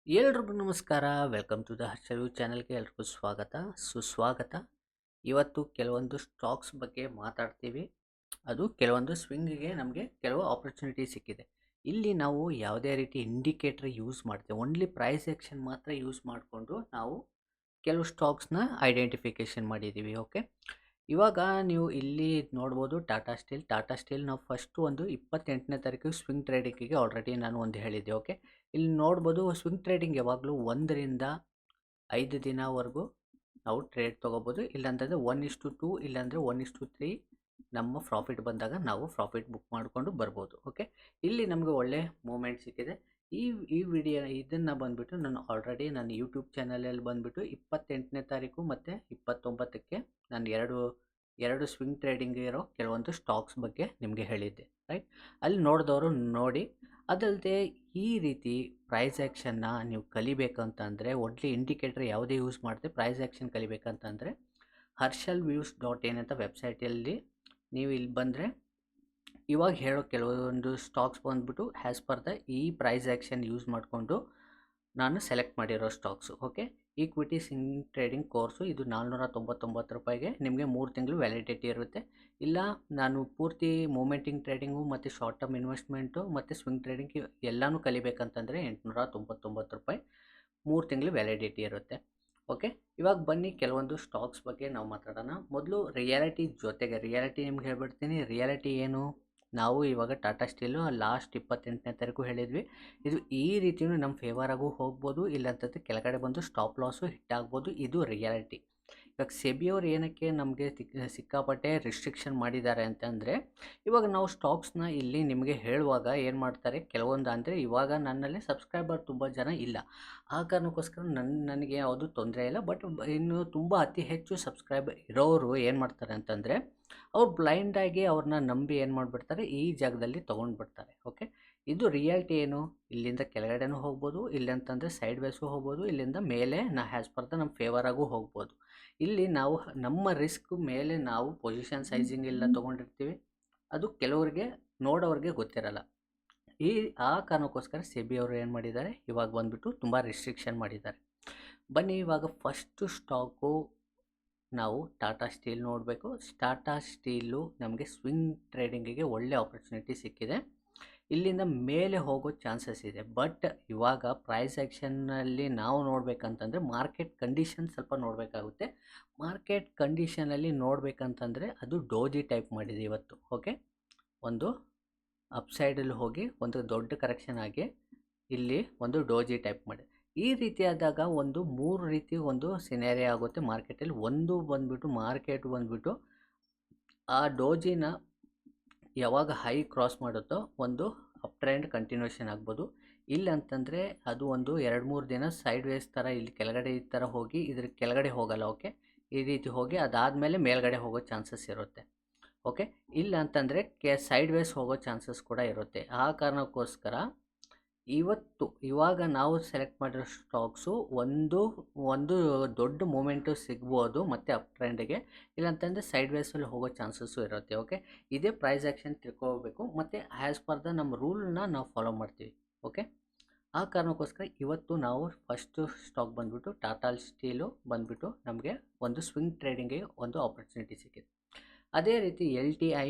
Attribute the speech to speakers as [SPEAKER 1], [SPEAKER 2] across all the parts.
[SPEAKER 1] ಎಲ್ರಿಗೂ ನಮಸ್ಕಾರ. Welcome to the ಹರ್ಷವ್ಯೂ ಚಾನಲ್ಗೆ ಎಲ್ರಿಗೂ ಸ್ವಾಗತ ಸುಸ್ವಾಗತ. ಇವತ್ತು ಕೆಲವೊಂದು ಸ್ಟಾಕ್ಸ್ ಬಗ್ಗೆ ಮಾತಾಡ್ತೀವಿ. ಅದು ಕೆಲವೊಂದು ಸ್ವಿಂಗಿಗೆ ನಮಗೆ ಕೆಲವು ಆಪರ್ಚುನಿಟಿ ಸಿಕ್ಕಿದೆ. ಇಲ್ಲಿ ನಾವು ಯಾವುದೇ ರೀತಿ ಇಂಡಿಕೇಟರ್ ಯೂಸ್ ಮಾಡ್ತೇವೆ, ಓನ್ಲಿ ಪ್ರೈಸ್ ಆ್ಯಕ್ಷನ್ ಮಾತ್ರ ಯೂಸ್ ಮಾಡಿಕೊಂಡು ನಾವು ಕೆಲವು ಸ್ಟಾಕ್ಸ್ನ ಐಡೆಂಟಿಫಿಕೇಷನ್ ಮಾಡಿದ್ದೀವಿ. ಓಕೆ, ಇವಾಗ ನೀವು ಇಲ್ಲಿ ನೋಡ್ಬೋದು ಟಾಟಾ ಸ್ಟೀಲ್ ನಾವು ಫಸ್ಟು ಒಂದು 28ನೇ ತಾರೀಕಿಗೆ ಸ್ವಿಂಗ್ ಟ್ರೇಡಿಂಗಿಗೆ ಆಲ್ರೆಡಿ ನಾನು ಒಂದು ಹೇಳಿದ್ದೆ. ಓಕೆ, ಇಲ್ಲಿ ನೋಡ್ಬೋದು ಸ್ವಿಂಗ್ ಟ್ರೇಡಿಂಗ್ ಯಾವಾಗಲೂ 1ರಿಂದ 5 ದಿನವರೆಗೂ ನಾವು ಟ್ರೇಡ್ ತೊಗೋಬೋದು. ಇಲ್ಲಾಂತಂದರೆ 1:2 ಇಲ್ಲಾಂದರೆ 1:3 ನಮ್ಮ ಪ್ರಾಫಿಟ್ ಬಂದಾಗ ನಾವು ಪ್ರಾಫಿಟ್ ಬುಕ್ ಮಾಡಿಕೊಂಡು ಬರ್ಬೋದು. ಓಕೆ, ಇಲ್ಲಿ ನಮಗೆ ಒಳ್ಳೆ ಮೂಮೆಂಟ್ ಸಿಕ್ಕಿದೆ. ಈ ವಿಡಿಯೋ ಇದನ್ನು ಬಂದುಬಿಟ್ಟು ನಾನು ಆಲ್ರೆಡಿ ನನ್ನ ಯೂಟ್ಯೂಬ್ ಚಾನಲಲ್ಲಿ ಬಂದುಬಿಟ್ಟು 28ನೇ ತಾರೀಕು ಮತ್ತು 29ಕ್ಕೆ ನಾನು ಎರಡು ಸ್ವಿಂಗ್ ಟ್ರೇಡಿಂಗ್ ಇರೋ ಕೆಲವೊಂದು ಸ್ಟಾಕ್ಸ್ ಬಗ್ಗೆ ನಿಮಗೆ ಹೇಳಿದ್ದೆ, ರೈಟ್? ಅಲ್ಲಿ ನೋಡಿದವರು ನೋಡಿ. ಅದಲ್ಲದೆ ಈ ರೀತಿ ಪ್ರೈಸ್ ಆ್ಯಕ್ಷನ್ನ ನೀವು ಕಲಿಬೇಕಂತಂದರೆ ಒನ್ಲಿ ಇಂಡಿಕೇಟರ್ ಯಾವುದೇ ಯೂಸ್ ಮಾಡಿದೆ ಪ್ರೈಸ್ ಆ್ಯಕ್ಷನ್ ಕಲಿಬೇಕಂತಂದರೆ HarshallViews.in ಅಂತ ವೆಬ್ಸೈಟಲ್ಲಿ ನೀವು ಇಲ್ಲಿ ಬಂದರೆ ಇವಾಗ ಹೇಳೋ ಕೆಲವೊಂದು ಸ್ಟಾಕ್ಸ್ ಬಂದ್ಬಿಟ್ಟು ಆ್ಯಸ್ ಪರ್ ದ ಈ ಪ್ರೈಸ್ ಆ್ಯಕ್ಷನ್ ಯೂಸ್ ಮಾಡಿಕೊಂಡು ನಾನು ಸೆಲೆಕ್ಟ್ ಮಾಡಿರೋ stocks. Okay, equity swing trading course ಇದು 499 ರೂಪಾಯಿಗೆ ನಿಮಗೆ 3 ತಿಂಗಳು ವ್ಯಾಲಿಡಿಟಿ ಇರುತ್ತೆ. ಇಲ್ಲ ನಾನು ಪೂರ್ತಿ ಮೂಮೆಂಟಿಂಗ್ ಟ್ರೇಡಿಂಗು ಮತ್ತು ಶಾರ್ಟ್ ಟರ್ಮ್ ಇನ್ವೆಸ್ಟ್ಮೆಂಟು ಮತ್ತು ಸ್ವಿಂಗ್ ಟ್ರೇಡಿಂಗ್ ಎಲ್ಲನೂ ಕಲಿಬೇಕಂತಂದರೆ 899 ರೂಪಾಯಿ 3 ತಿಂಗಳು ವ್ಯಾಲಿಡಿಟಿ ಇರುತ್ತೆ. ಓಕೆ, ಇವಾಗ ಬನ್ನಿ ಕೆಲವೊಂದು ಸ್ಟಾಕ್ಸ್ ಬಗ್ಗೆ ನಾವು ಮಾತಾಡೋಣ. ಮೊದಲು ರಿಯಾಲಿಟಿ ಜೊತೆಗೆ ರಿಯಾಲಿಟಿ ನಿಮ್ಗೆ ಹೇಳ್ಬಿಡ್ತೀನಿ. ರಿಯಾಲಿಟಿ ಏನು, ನಾವು ಇವಾಗ ಟಾಟಾ ಸ್ಟೀಲು ಲಾಸ್ಟ್ 28ನೇ ತಾರೀಕು ಹೇಳಿದ್ವಿ. ಇದು ಈ ರೀತಿಯೂ ನಮ್ಮ ಫೇವರಾಗೂ ಹೋಗ್ಬೋದು, ಇಲ್ಲಾಂತಂದರೆ ಕೆಳಗಡೆ ಬಂದು ಸ್ಟಾಪ್ ಲಾಸು ಹಿಟ್ ಆಗ್ಬೋದು. ಇದು ರಿಯಾಲಿಟಿ. ಇವಾಗ ಸೆಬಿಯವ್ರು ಏನಕ್ಕೆ ನಮಗೆ ಸಿಕ್ಕಾಪಟ್ಟೆ ರಿಸ್ಟ್ರಿಕ್ಷನ್ ಮಾಡಿದ್ದಾರೆ ಅಂತಂದರೆ, ಇವಾಗ ನಾವು ಸ್ಟಾಕ್ಸ್ನ ಇಲ್ಲಿ ನಿಮಗೆ ಹೇಳುವಾಗ ಏನು ಮಾಡ್ತಾರೆ ಕೆಲವೊಂದು, ಅಂದರೆ ಇವಾಗ ನನ್ನಲ್ಲಿ ಸಬ್ಸ್ಕ್ರೈಬರ್ ತುಂಬ ಜನ ಇಲ್ಲ, ಆ ಕಾರಣಕ್ಕೋಸ್ಕರ ನನಗೆ ಯಾವುದು ತೊಂದರೆ ಇಲ್ಲ. ಬಟ್ ಇನ್ನು ತುಂಬ ಅತಿ ಹೆಚ್ಚು ಸಬ್ಸ್ಕ್ರೈಬರ್ ಇರೋರು ಏನು ಮಾಡ್ತಾರೆ ಅಂತಂದರೆ, ಅವ್ರು ಬ್ಲೈಂಡಾಗಿ ಅವ್ರನ್ನ ನಂಬಿ ಏನು ಮಾಡಿಬಿಡ್ತಾರೆ, ಈ ಜಾಗದಲ್ಲಿ ತೊಗೊಂಡ್ಬಿಡ್ತಾರೆ. ಓಕೆ, ಇದು ರಿಯಾಲಿಟಿ ಏನು, ಇಲ್ಲಿಂದ ಕೆಳಗಡೆನೂ ಹೋಗ್ಬೋದು, ಇಲ್ಲಂತಂದರೆ ಸೈಡ್ ವೇಸು ಹೋಗ್ಬೋದು, ಇಲ್ಲಿಂದ ಮೇಲೆ ಆ್ಯಸ್ ಪರ್ ದ ನಮ್ಮ ಫೇವರಾಗೂ ಹೋಗ್ಬೋದು. ಇಲ್ಲಿ ನಾವು ನಮ್ಮ ರಿಸ್ಕ್ ಮೇಲೆ ನಾವು ಪೊಸಿಷನ್ ಸೈಜಿಂಗ್ ಎಲ್ಲ ತೊಗೊಂಡಿರ್ತೀವಿ, ಅದು ಕೆಲವರಿಗೆ ನೋಡೋರಿಗೆ ಗೊತ್ತಿರಲ್ಲ. ಆ ಕಾರಣಕ್ಕೋಸ್ಕರ ಸೆಬಿ ಅವರು ಏನು ಮಾಡಿದ್ದಾರೆ, ಇವಾಗ ಬಂದುಬಿಟ್ಟು ತುಂಬ ರಿಸ್ಟ್ರಿಕ್ಷನ್ ಮಾಡಿದ್ದಾರೆ. ಬನ್ನಿ ಇವಾಗ ಫಸ್ಟು ಸ್ಟಾಕು ನಾವು ಟಾಟಾ ಸ್ಟೀಲ್ ನೋಡಬೇಕು. ಟಾಟಾ ಸ್ಟೀಲು ನಮಗೆ ಸ್ವಿಂಗ್ ಟ್ರೇಡಿಂಗಿಗೆ ಒಳ್ಳೆ ಆಪರ್ಚುನಿಟಿ ಸಿಕ್ಕಿದೆ. ಇಲ್ಲಿಂದ ಮೇಲೆ ಹೋಗೋ ಚಾನ್ಸಸ್ ಇದೆ. ಬಟ್ ಇವಾಗ ಪ್ರೈಸ್ ಆ್ಯಕ್ಷನ್ನಲ್ಲಿ ನಾವು ನೋಡಬೇಕಂತಂದರೆ ಮಾರ್ಕೆಟ್ ಕಂಡೀಷನ್ ಸ್ವಲ್ಪ ನೋಡಬೇಕಾಗುತ್ತೆ. ಮಾರ್ಕೆಟ್ ಕಂಡೀಷನಲ್ಲಿ ನೋಡಬೇಕಂತಂದರೆ ಅದು ಡೋಜಿ ಟೈಪ್ ಮಾಡಿದೆ ಇವತ್ತು. ಓಕೆ, ಒಂದು ಅಪ್ಸೈಡಲ್ಲಿ ಹೋಗಿ ಒಂದು ದೊಡ್ಡ ಕರೆಕ್ಷನ್ ಆಗಿ ಇಲ್ಲಿ ಒಂದು ಡೋಜಿ ಟೈಪ್ ಮಾಡಿದೆ. ಈ ರೀತಿಯಾದಾಗ ಒಂದು 3 ರೀತಿ ಒಂದು ಸಿನೇರಿಯೋ ಆಗುತ್ತೆ ಮಾರ್ಕೆಟಲ್ಲಿ. ಒಂದು ಬಂದುಬಿಟ್ಟು ಮಾರ್ಕೆಟ್ ಬಂದುಬಿಟ್ಟು ಆ ಡೋಜಿನ ಯಾವಾಗ ಹೈ ಕ್ರಾಸ್ ಮಾಡುತ್ತೋ ಒಂದು ಅಪ್ ಟ್ರೆಂಡ್ ಕಂಟಿನ್ಯೂಷನ್ ಆಗ್ಬೋದು. ಇಲ್ಲ ಅಂತಂದರೆ ಅದು ಒಂದು 2-3 ದಿನ ಸೈಡ್ ವೇಸ್ ಥರ ಇಲ್ಲಿ ಕೆಳಗಡೆ ಈ ಥರ ಹೋಗಿ ಇದ್ರ ಕೆಳಗಡೆ ಹೋಗಲ್ಲ. ಓಕೆ, ಈ ರೀತಿ ಹೋಗಿ ಅದಾದಮೇಲೆ ಮೇಲ್ಗಡೆ ಹೋಗೋ ಚಾನ್ಸಸ್ ಇರುತ್ತೆ. ಓಕೆ, ಇಲ್ಲ ಅಂತಂದರೆ ಸೈಡ್ ವೇಸ್ ಹೋಗೋ ಚಾನ್ಸಸ್ ಕೂಡ ಇರುತ್ತೆ. ಆ ಕಾರಣಕ್ಕೋಸ್ಕರ ಇವಾಗ ನಾವು ಸೆಲೆಕ್ಟ್ ಮಾಡಿರೋ ಸ್ಟಾಕ್ಸು ಒಂದು ದೊಡ್ಡ ಮೂಮೆಂಟು ಸಿಗ್ಬೋದು ಮತ್ತು ಅಪ್ ಟ್ರೆಂಡಿಗೆ, ಇಲ್ಲಾಂತಂದರೆ ಸೈಡ್ ವೇಸಲ್ಲಿ ಹೋಗೋ ಚಾನ್ಸಸ್ಸು ಇರುತ್ತೆ. ಓಕೆ, ಇದೇ ಪ್ರೈಸ್ ಆ್ಯಕ್ಷನ್ ತಿಳ್ಕೋಬೇಕು ಮತ್ತು ಆ್ಯಸ್ ಪರ್ ದ ನಮ್ಮ ರೂಲ್ನ ನಾವು ಫಾಲೋ ಮಾಡ್ತೀವಿ. ಓಕೆ, ಆ ಕಾರಣಕ್ಕೋಸ್ಕರ ಇವತ್ತು ನಾವು ಫಸ್ಟು ಸ್ಟಾಕ್ ಬಂದುಬಿಟ್ಟು ಟಾಟಾ ಸ್ಟೀಲು ಬಂದುಬಿಟ್ಟು ನಮಗೆ ಒಂದು ಸ್ವಿಂಗ್ ಟ್ರೇಡಿಂಗಿಗೆ ಒಂದು ಆಪರ್ಚುನಿಟಿ ಸಿಕ್ಕಿದೆ. ಅದೇ ರೀತಿ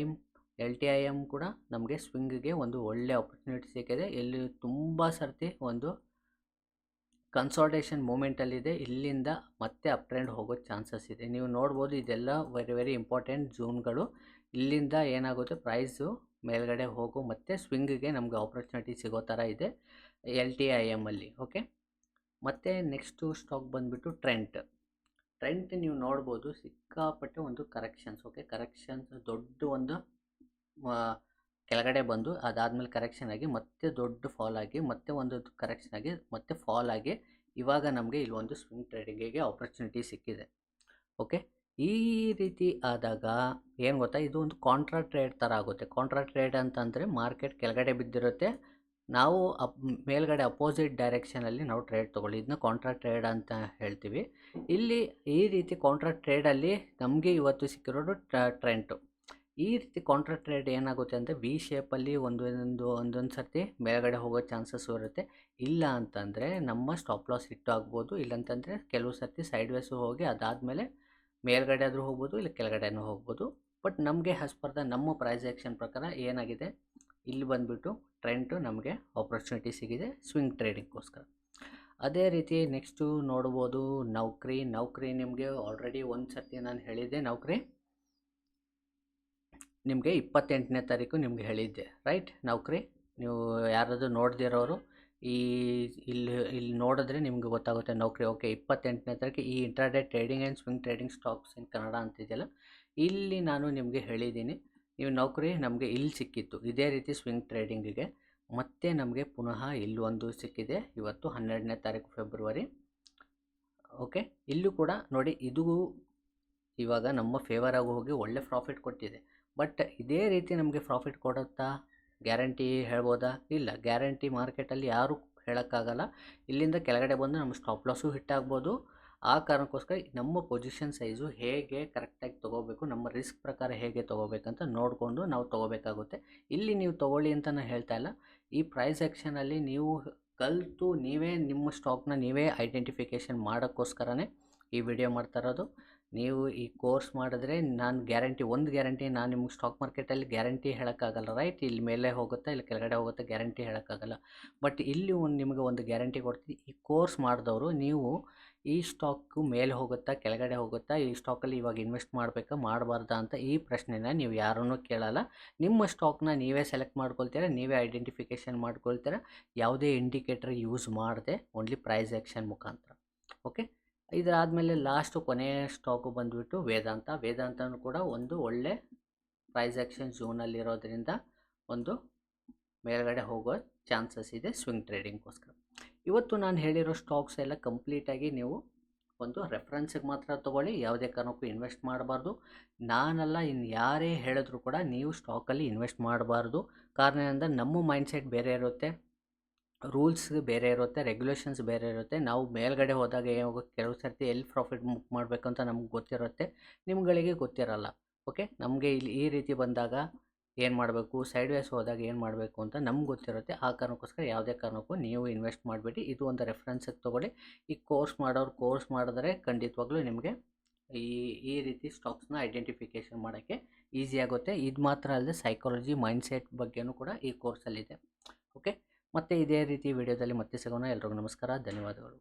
[SPEAKER 1] LTIM ಕೂಡ ನಮಗೆ ಸ್ವಿಂಗಿಗೆ ಒಂದು ಒಳ್ಳೆ ಆಪರ್ಚುನಿಟಿ ಸಿಕ್ಕಿದೆ. ಇಲ್ಲಿ ತುಂಬ ಸರ್ತಿ ಒಂದು ಕನ್ಸಾಲ್ಟೇಷನ್ ಮೂಮೆಂಟಲ್ಲಿದೆ, ಇಲ್ಲಿಂದ ಮತ್ತೆ ಅಪ್ ಟ್ರೆಂಡ್ ಹೋಗೋ ಚಾನ್ಸಸ್ ಇದೆ. ನೀವು ನೋಡ್ಬೋದು, ಇದೆಲ್ಲ ವೆರಿ ಇಂಪಾರ್ಟೆಂಟ್ ಝೋನ್ಗಳು. ಇಲ್ಲಿಂದ ಏನಾಗುತ್ತೆ ಪ್ರೈಸು ಮೇಲ್ಗಡೆ ಹೋಗೋ ಮತ್ತು ಸ್ವಿಂಗಿಗೆ ನಮಗೆ ಆಪರ್ಚುನಿಟಿ ಸಿಗೋ ಥರ ಇದೆ LTIM ಅಲ್ಲಿ. ಓಕೆ, ಮತ್ತು ನೆಕ್ಸ್ಟು ಸ್ಟಾಕ್ ಬಂದುಬಿಟ್ಟು ಟ್ರೆಂಟ್ ನೀವು ನೋಡ್ಬೋದು ಸಿಕ್ಕಾಪಟ್ಟೆ ಒಂದು ಕರೆಕ್ಷನ್ಸ್. ಓಕೆ, ಕರೆಕ್ಷನ್ಸ್ ದೊಡ್ಡ ಒಂದು ಕೆಳಗಡೆ ಬಂದು ಅದಾದಮೇಲೆ ಕರೆಕ್ಷನ್ ಆಗಿ ಮತ್ತೆ ದೊಡ್ಡ ಫಾಲ್ ಆಗಿ ಮತ್ತೆ ಒಂದು ಕರೆಕ್ಷನ್ ಆಗಿ ಮತ್ತೆ ಫಾಲ್ ಆಗಿ ಇವಾಗ ನಮಗೆ ಇಲ್ಲೊಂದು ಸ್ವಿಂಗ್ ಟ್ರೇಡಿಂಗಿಗೆ ಆಪರ್ಚುನಿಟಿ ಸಿಕ್ಕಿದೆ. ಓಕೆ, ಈ ರೀತಿ ಆದಾಗ ಏನು ಗೊತ್ತಾ, ಇದು ಒಂದು ಕಾಂಟ್ರಾ ಟ್ರೇಡ್ ಥರ ಆಗುತ್ತೆ. ಕಾಂಟ್ರಾ ಟ್ರೇಡ್ ಅಂತಂದರೆ ಮಾರ್ಕೆಟ್ ಕೆಳಗಡೆ ಬಿದ್ದಿರುತ್ತೆ, ನಾವು ಮೇಲ್ಗಡೆ ಅಪೋಸಿಟ್ ಡೈರೆಕ್ಷನಲ್ಲಿ ನಾವು ಟ್ರೇಡ್ ತೊಗೊಳ್ಳಿ, ಇದನ್ನ ಕಾಂಟ್ರಾ ಟ್ರೇಡ್ ಅಂತ ಹೇಳ್ತೀವಿ. ಇಲ್ಲಿ ಈ ರೀತಿ ಕಾಂಟ್ರಾ ಟ್ರೇಡಲ್ಲಿ ನಮಗೆ ಇವತ್ತು ಸಿಕ್ಕಿರೋದು ಟ್ರೆಂಟು. ಈ ರೀತಿ ಕೌಂಟರ್ ಟ್ರೇಡ್ ಏನಾಗುತ್ತೆ ಅಂದರೆ ವಿ ಶೇಪಲ್ಲಿ ಒಂದೊಂದು ಸರ್ತಿ ಮೇಲ್ಗಡೆ ಹೋಗೋ ಚಾನ್ಸಸ್ ಇರುತ್ತೆ. ಇಲ್ಲ ಅಂತಂದರೆ ನಮ್ಮ ಸ್ಟಾಪ್ ಲಾಸ್ ಹಿಟ್ಟು ಆಗ್ಬೋದು, ಇಲ್ಲಂತಂದರೆ ಕೆಲವು ಸರ್ತಿ ಸೈಡ್ ವೇಸು ಹೋಗಿ ಅದಾದಮೇಲೆ ಮೇಲ್ಗಡೆ ಆದರೂ ಹೋಗ್ಬೋದು, ಇಲ್ಲ ಕೆಳಗಡೆನೂ ಹೋಗ್ಬೋದು. ಬಟ್ ನಮಗೆ ಆಸ್ ಪರ್ ದ ನಮ್ಮ ಪ್ರೈಸ್ ಆ್ಯಕ್ಷನ್ ಪ್ರಕಾರ ಏನಾಗಿದೆ, ಇಲ್ಲಿ ಬಂದುಬಿಟ್ಟು ಟ್ರೆಂಡು ನಮಗೆ ಆಪರ್ಚುನಿಟಿ ಸಿಗಿದೆ ಸ್ವಿಂಗ್ ಟ್ರೇಡಿಂಗ್ಗೋಸ್ಕರ. ಅದೇ ರೀತಿ ನೆಕ್ಸ್ಟು ನೋಡ್ಬೋದು ನೌಕರಿ ನಿಮಗೆ ಆಲ್ರೆಡಿ ಒಂದು ಸರ್ತಿ ನಾನು ಹೇಳಿದ್ದೆ. ನೌಕರಿ ನಿಮಗೆ 28ನೇ ತಾರೀಕು ನಿಮಗೆ ಹೇಳಿದ್ದೆ, ರೈಟ್? ನೌಕರಿ ನೀವು ಯಾರಾದರೂ ನೋಡ್ದಿರೋರು ಇಲ್ಲಿ ನೋಡಿದ್ರೆ ನಿಮ್ಗೆ ಗೊತ್ತಾಗುತ್ತೆ ನೌಕರಿ. ಓಕೆ, 28ನೇ ತಾರೀಕು ಈ intraday trading and swing trading stocks in Kannada ಅಂತಿದೆಯಲ್ಲ, ಇಲ್ಲಿ ನಾನು ನಿಮಗೆ ಹೇಳಿದ್ದೀನಿ. ನೀವು ನೌಕರಿ ನಮಗೆ ಇಲ್ಲಿ ಸಿಕ್ಕಿತ್ತು ಇದೇ ರೀತಿ ಸ್ವಿಂಗ್ ಟ್ರೇಡಿಂಗಿಗೆ. ಮತ್ತೆ ನಮಗೆ ಪುನಃ ಇಲ್ಲೊಂದು ಸಿಕ್ಕಿದೆ ಇವತ್ತು 12ನೇ ತಾರೀಕು ಫೆಬ್ರವರಿ. ಓಕೆ, ಇಲ್ಲೂ ಕೂಡ ನೋಡಿ, ಇದು ಇವಾಗ ನಮ್ಮ ಫೇವರ್ ಆಗಿ ಹೋಗಿ ಒಳ್ಳೆ ಪ್ರಾಫಿಟ್ ಕೊಟ್ಟಿದೆ. ಬಟ್ ಇದೇ ರೀತಿ ನಮಗೆ ಪ್ರಾಫಿಟ್ ಕೊಡುತ್ತಾ ಗ್ಯಾರಂಟಿ ಹೇಳ್ಬೋದಾ? ಇಲ್ಲ, ಗ್ಯಾರಂಟಿ ಮಾರ್ಕೆಟಲ್ಲಿ ಯಾರೂ ಹೇಳೋಕ್ಕಾಗಲ್ಲ. ಇಲ್ಲಿಂದ ಕೆಳಗಡೆ ಬಂದು ನಮ್ಮ ಸ್ಟಾಪ್ ಲಾಸು ಹಿಟ್ಟಾಗ್ಬೋದು. ಆ ಕಾರಣಕ್ಕೋಸ್ಕರ ನಮ್ಮ ಪೊಸಿಷನ್ ಸೈಜು ಹೇಗೆ ಕರೆಕ್ಟಾಗಿ ತೊಗೋಬೇಕು, ನಮ್ಮ ರಿಸ್ಕ್ ಪ್ರಕಾರ ಹೇಗೆ ತೊಗೋಬೇಕಂತ ನೋಡಿಕೊಂಡು ನಾವು ತೊಗೋಬೇಕಾಗುತ್ತೆ. ಇಲ್ಲಿ ನೀವು ತೊಗೊಳ್ಳಿ ಅಂತ ನಾನು ಹೇಳ್ತಾ ಇಲ್ಲ. ಈ ಪ್ರೈಸ್ ಆ್ಯಕ್ಷನಲ್ಲಿ ನೀವು ಕಲಿತು ನೀವೇ ನಿಮ್ಮ ಸ್ಟಾಕ್ನ ನೀವೇ ಐಡೆಂಟಿಫಿಕೇಷನ್ ಮಾಡೋಕ್ಕೋಸ್ಕರನೇ ಈ ವಿಡಿಯೋ ಮಾಡ್ತಾ ಇರೋದು. ನೀವು ಈ ಕೋರ್ಸ್ ಮಾಡಿದ್ರೆ ನಾನು ಗ್ಯಾರಂಟಿ ನಾನು ನಿಮ್ಗೆ ಸ್ಟಾಕ್ ಮಾರ್ಕೆಟಲ್ಲಿ ಗ್ಯಾರಂಟಿ ಹೇಳೋಕ್ಕಾಗಲ್ಲ, ರೈಟ್? ಇಲ್ಲಿ ಮೇಲೆ ಹೋಗುತ್ತೆ, ಇಲ್ಲಿ ಕೆಳಗಡೆ ಹೋಗುತ್ತೆ, ಗ್ಯಾರಂಟಿ ಹೇಳೋಕ್ಕಾಗಲ್ಲ. ಬಟ್ ಇಲ್ಲಿ ನಿಮಗೆ ಒಂದು ಗ್ಯಾರಂಟಿ ಕೊಡ್ತೀನಿ. ಈ ಕೋರ್ಸ್ ಮಾಡಿದವರು ನೀವು ಈ ಸ್ಟಾಕು ಮೇಲೆ ಹೋಗುತ್ತಾ ಕೆಳಗಡೆ ಹೋಗುತ್ತಾ, ಈ ಸ್ಟಾಕಲ್ಲಿ ಇವಾಗ ಇನ್ವೆಸ್ಟ್ ಮಾಡಬೇಕಾ ಮಾಡಬಾರ್ದಾ ಅಂತ ಈ ಪ್ರಶ್ನೆನ ನೀವು ಯಾರನ್ನೂ ಕೇಳಲ್ಲ. ನಿಮ್ಮ ಸ್ಟಾಕ್ನ ನೀವೇ ಸೆಲೆಕ್ಟ್ ಮಾಡ್ಕೊಳ್ತೀರಾ, ನೀವೇ ಐಡೆಂಟಿಫಿಕೇಷನ್ ಮಾಡ್ಕೊಳ್ತೀರಾ, ಯಾವುದೇ ಇಂಡಿಕೇಟರ್ ಯೂಸ್ ಮಾಡದೆ ಓನ್ಲಿ ಪ್ರೈಸ್ ಆ್ಯಕ್ಷನ್ ಮುಖಾಂತರ. ಓಕೆ, ಇದರಾದಮೇಲೆ ಕೊನೆಯ ಸ್ಟಾಕು ಬಂದುಬಿಟ್ಟು ವೇದಾಂತನೂ ಕೂಡ ಒಂದು ಒಳ್ಳೆ ಪ್ರೈಸ್ ಆ್ಯಕ್ಷನ್ ಝೋನಲ್ಲಿರೋದ್ರಿಂದ ಒಂದು ಮೇಲ್ಗಡೆ ಹೋಗೋ ಚಾನ್ಸಸ್ ಇದೆ ಸ್ವಿಂಗ್ ಟ್ರೇಡಿಂಗ್ಗೋಸ್ಕರ. ಇವತ್ತು ನಾನು ಹೇಳಿರೋ ಸ್ಟಾಕ್ಸ್ ಎಲ್ಲ ಕಂಪ್ಲೀಟಾಗಿ ನೀವು ಒಂದು ರೆಫರೆನ್ಸಿಗೆ ಮಾತ್ರ ತೊಗೊಳ್ಳಿ, ಯಾವುದೇ ಕಾರಣಕ್ಕೂ ಇನ್ವೆಸ್ಟ್ ಮಾಡಬಾರ್ದು. ನಾನಲ್ಲ, ಇನ್ನು ಯಾರೇ ಹೇಳಿದ್ರು ಕೂಡ ನೀವು ಸ್ಟಾಕಲ್ಲಿ ಇನ್ವೆಸ್ಟ್ ಮಾಡಬಾರ್ದು. ಕಾರಣ ಏನಂದರೆ ನಮ್ಮ ಮೈಂಡ್ಸೆಟ್ ಬೇರೆ ಇರುತ್ತೆ, ರೂಲ್ಸ್ ಬೇರೆ ಇರುತ್ತೆ, ರೆಗ್ಯುಲೇಷನ್ಸ್ ಬೇರೆ ಇರುತ್ತೆ. ನಾವು ಮೇಲ್ಗಡೆ ಹೋದಾಗ ಕೆಲವು ಸರ್ತಿ ಎಲ್ಲಿ ಪ್ರಾಫಿಟ್ ಬುಕ್ ಮಾಡಬೇಕಂತ ನಮ್ಗೆ ಗೊತ್ತಿರುತ್ತೆ, ನಿಮ್ಗಳಿಗೆ ಗೊತ್ತಿರಲ್ಲ. ಓಕೆ, ನಮಗೆ ಇಲ್ಲಿ ಈ ರೀತಿ ಬಂದಾಗ ಏನು ಮಾಡಬೇಕು, ಸೈಡ್ ವೇಸ್ ಹೋದಾಗ ಏನು ಮಾಡಬೇಕು ಅಂತ ನಮ್ಗೆ ಗೊತ್ತಿರುತ್ತೆ. ಆ ಕಾರಣಕ್ಕೋಸ್ಕರ ಯಾವುದೇ ಕಾರಣಕ್ಕೂ ನೀವು ಇನ್ವೆಸ್ಟ್ ಮಾಡಬೇಡಿ. ಇದು ಒಂದು ರೆಫರೆನ್ಸಿಗೆ ತೊಗೊಳ್ಳಿ. ಈ ಕೋರ್ಸ್ ಮಾಡಿದ್ರೆ ಖಂಡಿತವಾಗ್ಲೂ ನಿಮಗೆ ಈ ರೀತಿ ಸ್ಟಾಕ್ಸ್ನ ಐಡೆಂಟಿಫಿಕೇಷನ್ ಮಾಡೋಕ್ಕೆ ಈಸಿ ಆಗುತ್ತೆ. ಇದು ಮಾತ್ರ ಅಲ್ಲದೆ ಸೈಕಾಲಜಿ ಮೈಂಡ್ಸೆಟ್ ಬಗ್ಗೆನೂ ಕೂಡ ಈ ಕೋರ್ಸಲ್ಲಿದೆ. ಓಕೆ, ಮತ್ತೆ ಇದೇ ರೀತಿ ವಿಡಿಯೋದಲ್ಲಿ ಮತ್ತೆ ಸಿಗೋಣ. ಎಲ್ರಿಗೂ ನಮಸ್ಕಾರ, ಧನ್ಯವಾದಗಳು.